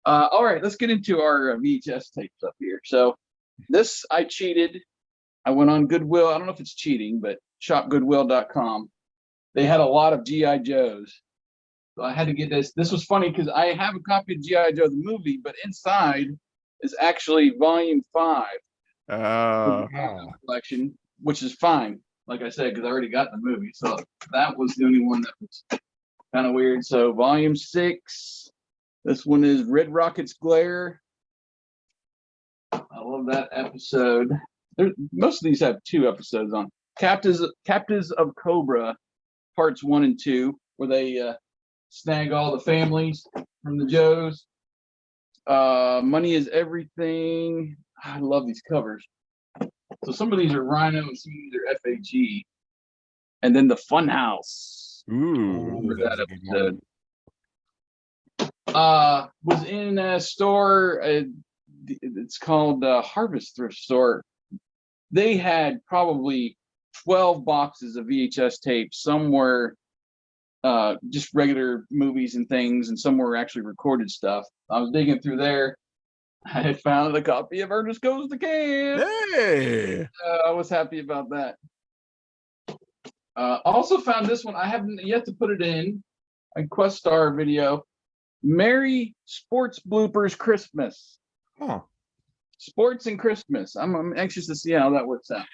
All right, let's get into our VHS tapes up here. So this, I cheated. I went on Goodwill. I don't know if it's cheating, but shopgoodwill.com. They had a lot of G.I. Joes. So I had to get this. This was funny because I have a copy of G.I. Joe, the movie, but inside is actually volume 5 of the collection, which is fine. Like I said, because I already got the movie. So that was the only one that was kind of weird. So volume 6. This one is Red Rocket's Glare. I love that episode. Most of these have 2 episodes on. Captives of Cobra, parts 1 and 2, where they snag all the families from the Joes. Money is Everything. I love these covers. So some of these are Rhino and some of these are FAG. And then the Funhouse. Ooh, Remember that that was a good one. episode. Was in a store. It's called Harvest Thrift Store. They had probably 12 boxes of VHS tapes. Some were just regular movies and things, and some were actually recorded stuff. I was digging through there. I had found a copy of Ernest Goes to Camp. hey, I was happy about that. Also found this one. I haven't yet to put it in a Quest Star video. Merry Sports Bloopers Christmas. Huh. Sports and Christmas. I'm anxious to see how that works out.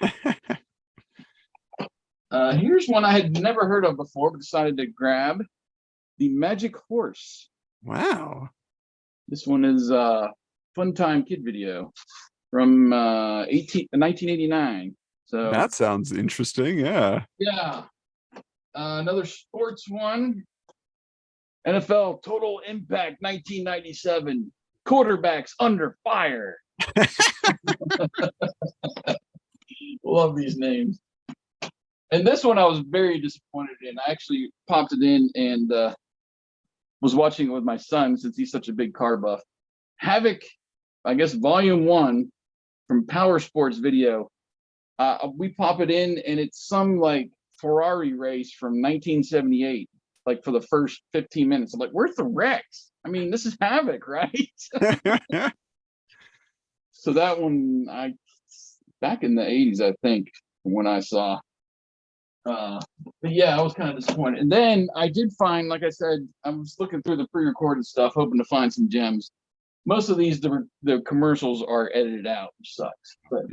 Here's one I had never heard of before, but decided to grab. The Magic Horse. wow. This one is a Fun Time Kid video from 1989. So That sounds interesting. Yeah. yeah. Another sports one. NFL Total Impact 1997. Quarterbacks under fire. Love these names. And this one I was very disappointed in. I actually popped it in and was watching it with my son since he's such a big car buff. Havoc, I guess, Volume 1 from Power Sports Video. We pop it in and it's some like Ferrari race from 1978, like for the first 15 minutes. I'm like, where's the wrecks? I mean, this is Havoc, right? So that one, back in the 80s, I think, when I saw. But yeah, I was kind of disappointed. And then I did find, like I said, I was looking through the pre-recorded stuff, hoping to find some gems. Most of these, the commercials are edited out, which sucks. But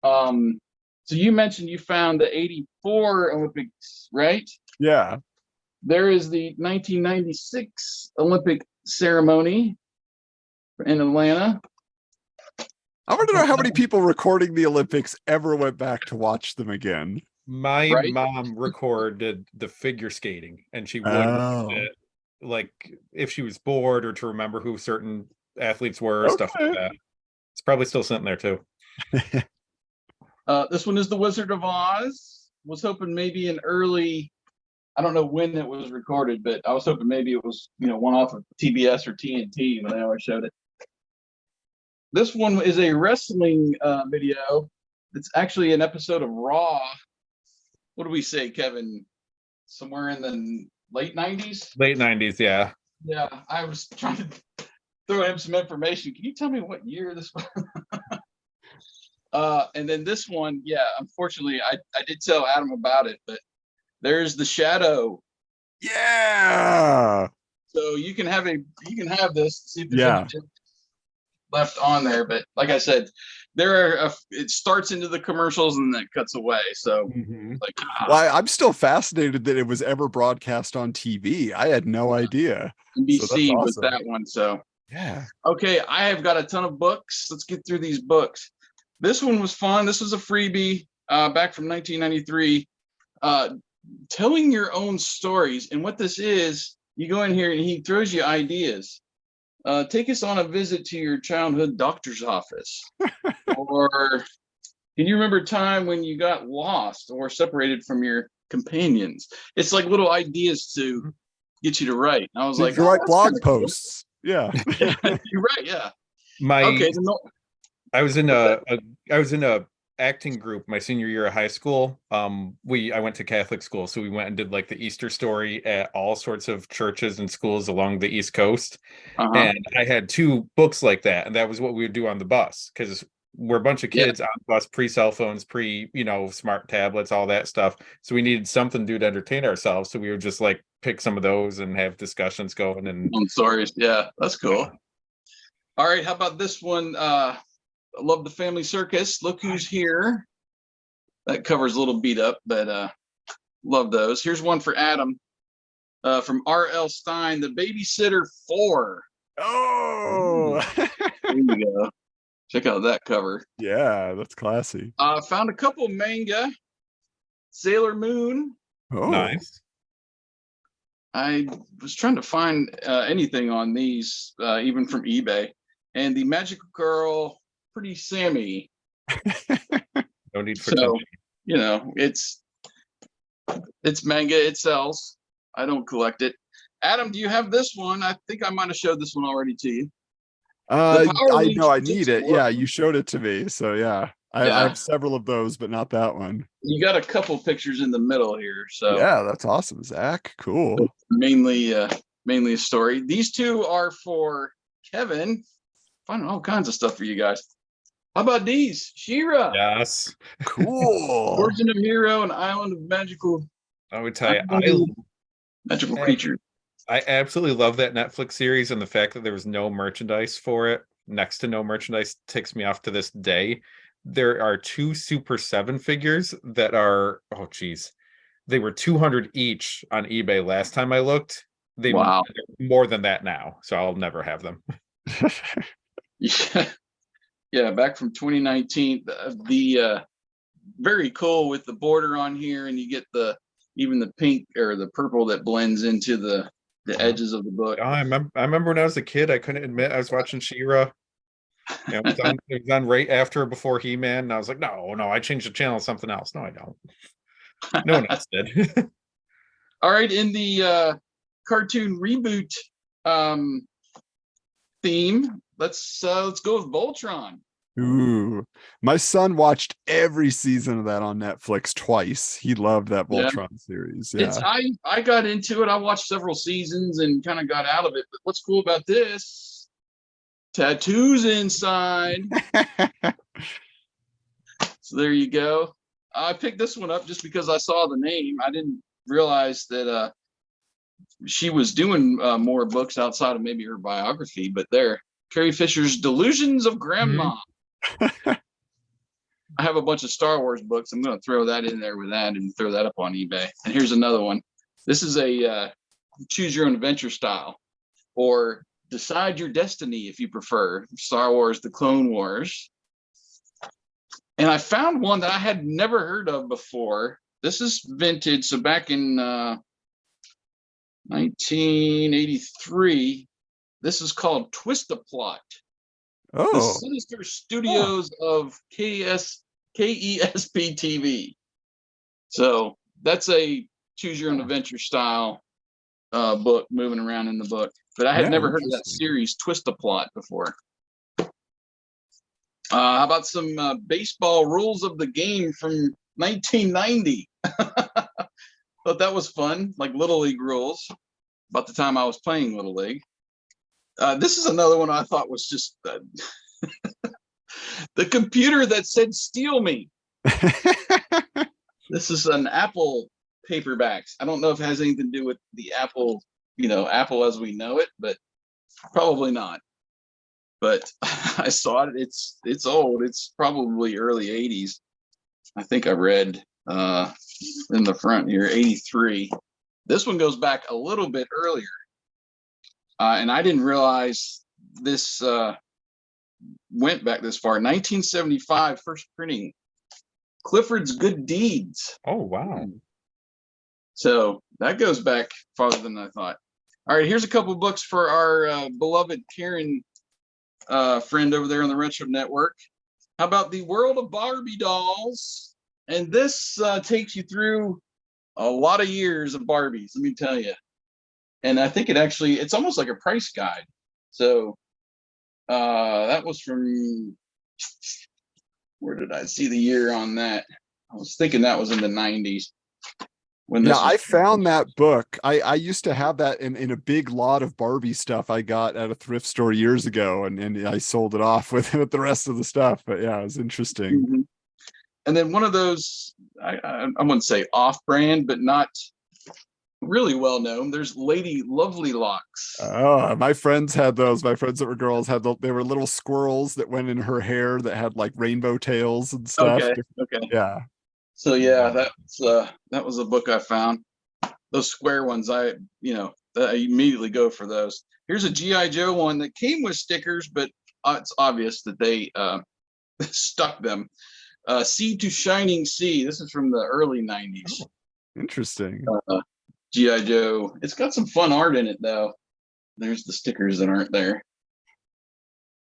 so you mentioned you found the '84 Olympics, right? Yeah. There is the 1996 Olympic ceremony in Atlanta. I want to know how many people recording the Olympics ever went back to watch them again. My Right? mom recorded the figure skating, and she would Oh. use it, like if she was bored or to remember who certain athletes were, stuff like Okay. that. It's probably still sitting there too. This one is The Wizard of Oz. Was hoping maybe an early, I don't know when it was recorded, but I was hoping maybe it was, one off of TBS or TNT when they always showed it. This one is a wrestling video. It's actually an episode of Raw. What do we say, Kevin? Somewhere in the late 90s? Late 90s, yeah. Yeah, I was trying to throw him some information. Can you tell me what year this was? And then this one, yeah, unfortunately, I did tell Adam about it, but there's The Shadow. Yeah. So you can have this, see if there's anything left on there. But like I said, it starts into the commercials and then it cuts away. So Well, I'm still fascinated that it was ever broadcast on TV. I had no idea. NBC So was that one. So yeah. Okay, I have got a ton of books. Let's get through these books. This one was fun. This was a freebie back from 1993. Telling your own stories. And what this is, you go in here and he throws you ideas. Take us on a visit to your childhood doctor's office. Or can you remember a time when you got lost or separated from your companions? It's like little ideas to get you to write. And I was like, you write blog cool. posts. Yeah. You're right. Yeah. I was in a acting group my senior year of high school. I went to Catholic school, so we went and did like the Easter story at all sorts of churches and schools along the East Coast. And I had 2 books like that, and that was what we would do on the bus, because we're a bunch of kids on the bus, pre-cell phones, smart tablets, all that stuff. So we needed something to do to entertain ourselves. So we would just like pick some of those and have discussions going. And stories. Yeah, that's cool. All right, how about this one? I love the Family Circus. Look Who's Here. That cover's a little beat up, but love those. Here's one for Adam from R.L. Stein, The Babysitter 4. Oh, there you go. Check out that cover. Yeah, that's classy. Found a couple manga. Sailor Moon. Oh, nice. I was trying to find anything on these, even from eBay. And the Magical Girl, Pretty Sammy. No need for so, it's It's manga. It sells. I don't collect it. Adam, do you have this one? I think I might have showed this one already to you. The Power I League know I need Jiu-Jitsu it. Yeah, War. you showed it to me. So yeah, I Yeah, have several of those, but not that one. you got a couple pictures in the middle here. So Yeah, that's awesome, Zach. Cool. mainly a story. These two are for Kevin. Finding all kinds of stuff for you guys. How about these? She-Ra, Yes. Cool. Origin of Hero, and Island of Magical I would tell you, Magical Creatures. I absolutely love that Netflix series, and the fact that there was no merchandise for it, next to no merchandise, ticks me off to this day. There are 2 Super 7 figures that are, oh geez, they were 200 each on eBay last time I looked. They're Wow. more than that now, so I'll never have them. Yeah, back from 2019. The very cool with the border on here, and you get even the pink or the purple that blends into the edges of the book. I remember when I was a kid, I couldn't admit I was watching She-Ra. It was on right after or before He-Man, and I was like, no, I changed the channel to something else. No, I don't. No one else did. All right, in the cartoon reboot theme, let's go with Voltron. Ooh, my son watched every season of that on Netflix twice. He loved that Voltron series. Yeah. I got into it. I watched several seasons and kind of got out of it. But what's cool about this? Tattoos inside. So there you go. I picked this one up just because I saw the name. I didn't realize that she was doing more books outside of maybe her biography. But there, Carrie Fisher's Delusions of Grandma. I have a bunch of Star Wars books. I'm going to throw that in there with that and throw that up on eBay. And here's another one. This is a choose your own adventure style, or decide your destiny if you prefer. Star Wars: The Clone Wars. And I found one that I had never heard of before. This is vintage. So back in 1983, this is called Twist a Plot. The Oh, Sinister Studios of KESP TV. So that's a choose your own adventure style book moving around in the book. But I had Yeah, never heard of that interesting. series Twist a Plot before. How about some baseball rules of the game from 1990? Thought that was fun, like Little League rules, about the time I was playing Little League. This is another one I thought was just the computer that said steal me. This is an Apple paperbacks. I don't know if it has anything to do with the Apple, Apple as we know it, but probably not. But I saw it. It's old. It's probably early 80s. I think I read in the front here, 83. This one goes back a little bit earlier. And I didn't realize this went back this far. 1975, first printing. Clifford's Good Deeds. Oh, wow. So that goes back farther than I thought. All right, here's a couple books for our beloved Karen friend over there on the Retro Network. How about The World of Barbie Dolls? And this takes you through a lot of years of Barbies, let me tell you. And I think it's almost like a price guide. So that was from, where did I see the year on that? I was thinking that was in the 90s. Yeah, I found that book. I used to have that in a big lot of Barbie stuff I got at a thrift store years ago, and I sold it off with the rest of the stuff. But yeah, it was interesting. Mm-hmm. And then one of those, I wouldn't say off-brand, but not really well known. There's Lady Lovely Locks. Oh, my friends had those. My friends that were girls had they were little squirrels that went in her hair that had like rainbow tails and stuff. Okay. Yeah. So yeah, that was a book I found. Those square ones, I immediately go for those. Here's a G.I. Joe one that came with stickers, but it's obvious that they stuck them. Sea to Shining Sea. This is from the early 90s. Oh, interesting. G.I. Joe. It's got some fun art in it, though. There's the stickers that aren't there.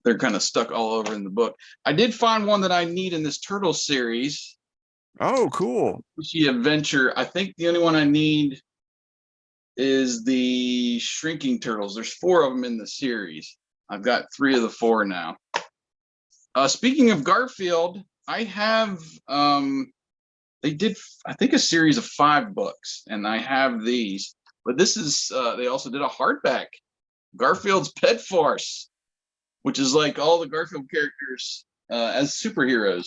They're kind of stuck all over in the book. I did find one that I need in this Turtle series. Oh, cool. Squishy Adventure. I think the only one I need is the Shrinking Turtles. There's 4 of them in the series. I've got 3 of the 4 now. Speaking of Garfield, I have they did, I think, a series of 5 books, and I have these. But this is they also did a hardback, Garfield's Pet Force, which is like all the Garfield characters as superheroes.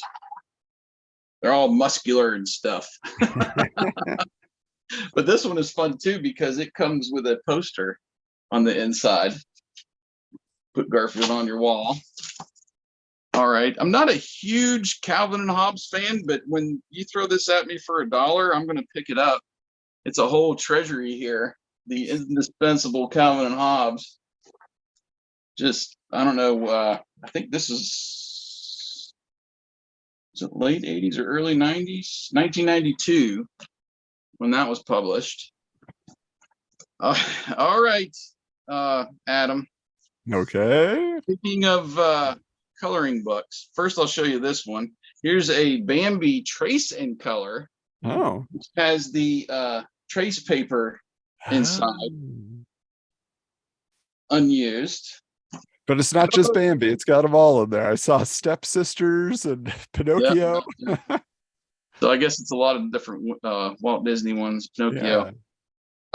They're all muscular and stuff. But this one is fun too because it comes with a poster on the inside. Put Garfield on your wall. All right. I'm not a huge Calvin and Hobbes fan, but when you throw this at me for $1, I'm going to pick it up. It's a whole treasury here. The indispensable Calvin and Hobbes. Just, I don't know. I think this is it late 80s or early 90s? 1992 when that was published. All right, Adam. Okay. Speaking of coloring books, first I'll show you this one. Here's a Bambi Trace in Color. Oh. Which has the trace paper inside, unused. But it's not just Bambi, it's got them all in there. I saw Stepsisters and Pinocchio. Yep. So I guess it's a lot of different Walt Disney ones, Pinocchio.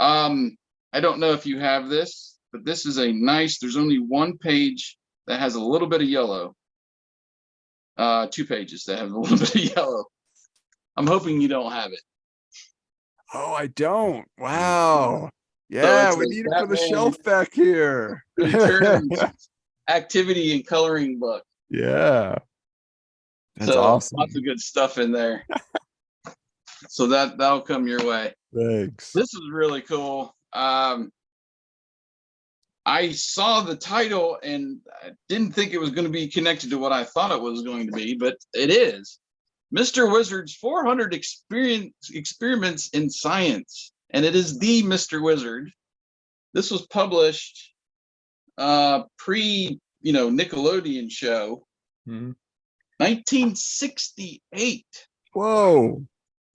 Yeah. I don't know if you have this, but this is a nice, there's only 1 page that has a little bit of yellow. 2 pages that have a little bit of yellow. I'm hoping you don't have it. Oh, I don't. Wow. Yeah, So we need it for the shelf back here. Returns activity and coloring book. Yeah. That's so awesome. Lots of good stuff in there. So that'll come your way. Thanks. This is really cool. I saw the title and I didn't think it was going to be connected to what I thought it was going to be, but it is. Mr. Wizard's 400 experiments in science, and it is the Mr. Wizard. This was published pre, Nickelodeon show, 1968. Whoa,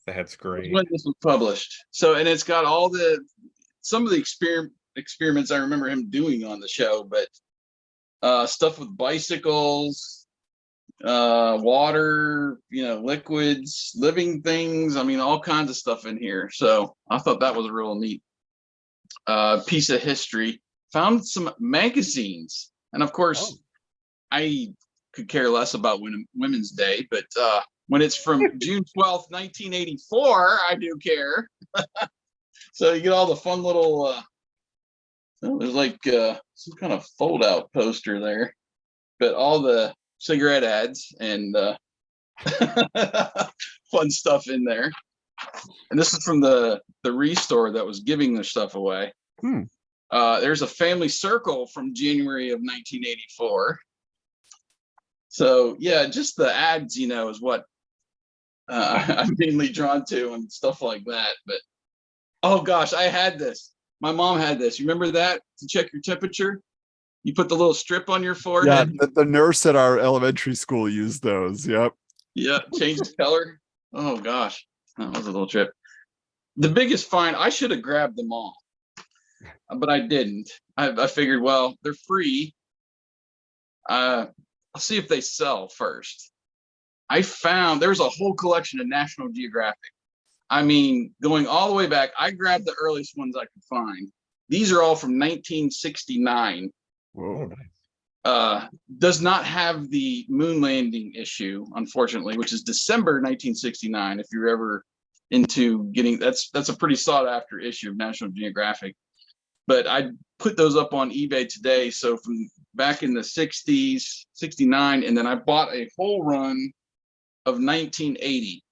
that's great. When this was published. So, and it's got all some of the experiments I remember him doing on the show, but stuff with bicycles, water, liquids, living things. I mean, all kinds of stuff in here. So I thought that was a real neat piece of history. Found some magazines, and of course, I could care less about Women's Day, but when it's from June 12th, 1984, I do care. So you get all the fun little. There's like some kind of fold-out poster there, but all the cigarette ads and fun stuff in there. And this is from the Restore that was giving their stuff away. There's a family circle from January of 1984. So yeah, just the ads, is what I'm mainly drawn to and stuff like that. But oh gosh, I had this. My mom had this. You remember that, to check your temperature? You put the little strip on your forehead. Yeah, the nurse at our elementary school used those. Yep. Yeah, change the color. Oh gosh, that was a little trip. The biggest find, I should have grabbed them all, but I didn't. I figured, well, they're free. I'll see if they sell first. I found there's a whole collection of National Geographic. I mean, going all the way back, I grabbed the earliest ones I could find. These are all from 1969. Whoa. Does not have the moon landing issue, unfortunately, which is December 1969. If you're ever into getting, that's a pretty sought after issue of National Geographic. But I put those up on eBay today. So from back in the 60s, 69, and then I bought a whole run of 1980.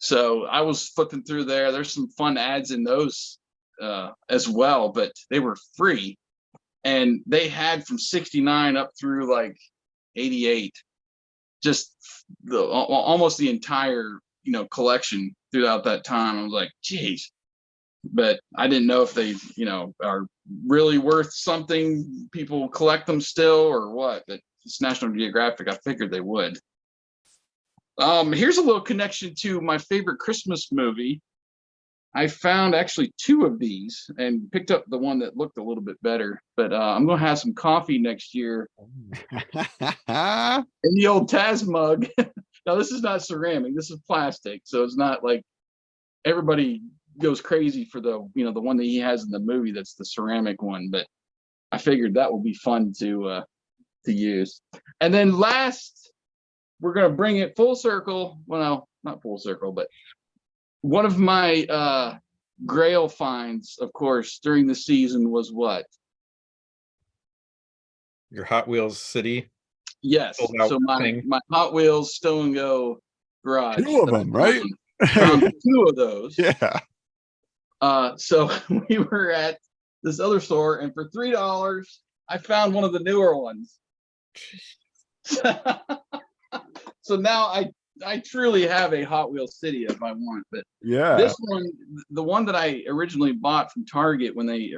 So I was flipping through there. There's some fun ads in those as well, but they were free. And they had from 69 up through like 88, just almost the entire, collection throughout that time. I was like, geez, but I didn't know if they, are really worth something. People collect them still or what, but it's National Geographic. I figured they would. Here's a little connection to my favorite Christmas movie. I found actually 2 of these and picked up the one that looked a little bit better. But I'm gonna have some coffee next year in the old Taz mug. Now this is not ceramic, this is plastic, so it's not like everybody goes crazy for the the one that he has in the movie that's the ceramic one. But I figured that would be fun to use. And then last, we're gonna bring it full circle. Well, not full circle, but one of my Grail finds, of course, during the season was what? Your Hot Wheels City. Yes. Sold out So thing. my Hot Wheels Stow and Go garage. 2 of them, right? Found 2 of those. Yeah. So we were at this other store, and for $3, I found one of the newer ones. So now I truly have a Hot Wheels City if I want. But Yeah. this one, the one that I originally bought from Target when they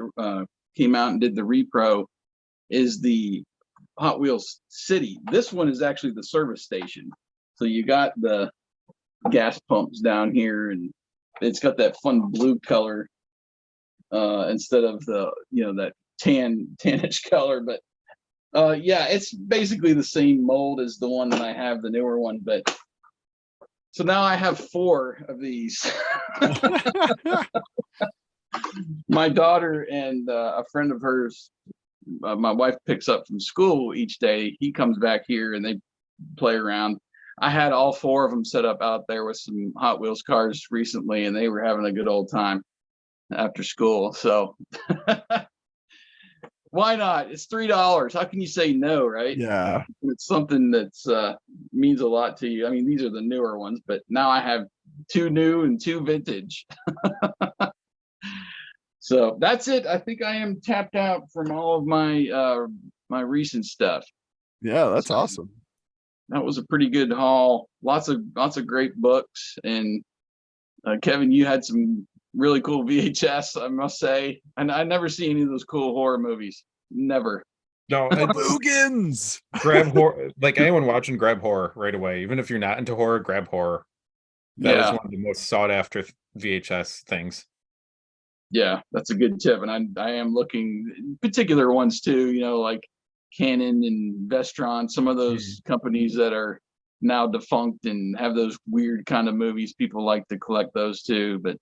came out and did the repro, is the Hot Wheels City. This one is actually the service station. So you got the gas pumps down here, and it's got that fun blue color instead of the that tannish color. But yeah, it's basically the same mold as the one that I have, the newer one. But so now I have 4 of these. My daughter and a friend of hers, my wife picks up from school each day. He comes back here and they play around. I had all 4 of them set up out there with some Hot Wheels cars recently, and they were having a good old time after school. So why not? It's $3. How can you say no, right? Yeah. It's something that's means a lot to you. I mean, these are the newer ones, but now I have 2 new and 2 vintage. So that's it. I think I am tapped out from all of my my recent stuff. Yeah, that's So awesome. that was a pretty good haul. Lots of great books. And Kevin, you had some really cool VHS, I must say. And I never see any of those cool horror movies. Never. No, Boogans. grab horror. Like anyone watching, grab horror right away. Even if you're not into horror, grab horror. That was Yeah. one of the most sought after VHS things. Yeah, that's a good tip. And I am looking particular ones too, like Canon and Vestron, some of those companies that are now defunct and have those weird kind of movies. People like to collect those too. But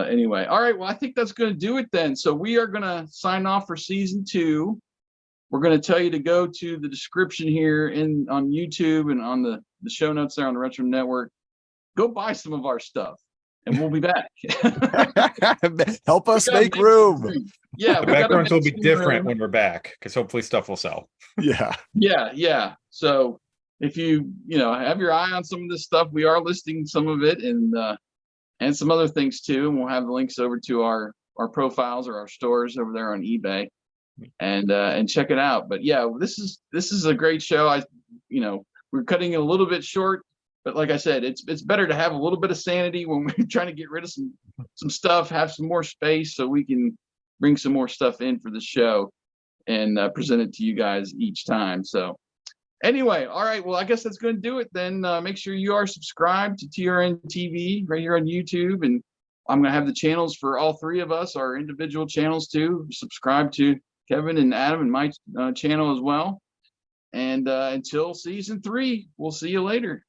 anyway, all right. Well, I think that's going to do it then. So we are going to sign off for season 2. We're going to tell you to go to the description here on YouTube and on the show notes there on the Retro Network. Go buy some of our stuff, and we'll be back. Help us make room. Yeah, The we gotta backgrounds will make be some different room. when we're back, because hopefully stuff will sell. Yeah. Yeah. So if you have your eye on some of this stuff, we are listing some of it and some other things too, and we'll have the links over to our profiles or our stores over there on eBay, and check it out. But yeah, this is a great show. We're cutting it a little bit short, but like I said, it's better to have a little bit of sanity when we're trying to get rid of some stuff, have some more space so we can bring some more stuff in for the show and present it to you guys each time. So anyway, all right, well, I guess that's going to do it then. Make sure you are subscribed to TRN TV right here on YouTube, and I'm going to have the channels for all 3 of us, our individual channels too. Subscribe to Kevin and Adam and my channel as well. And until season 3, we'll see you later.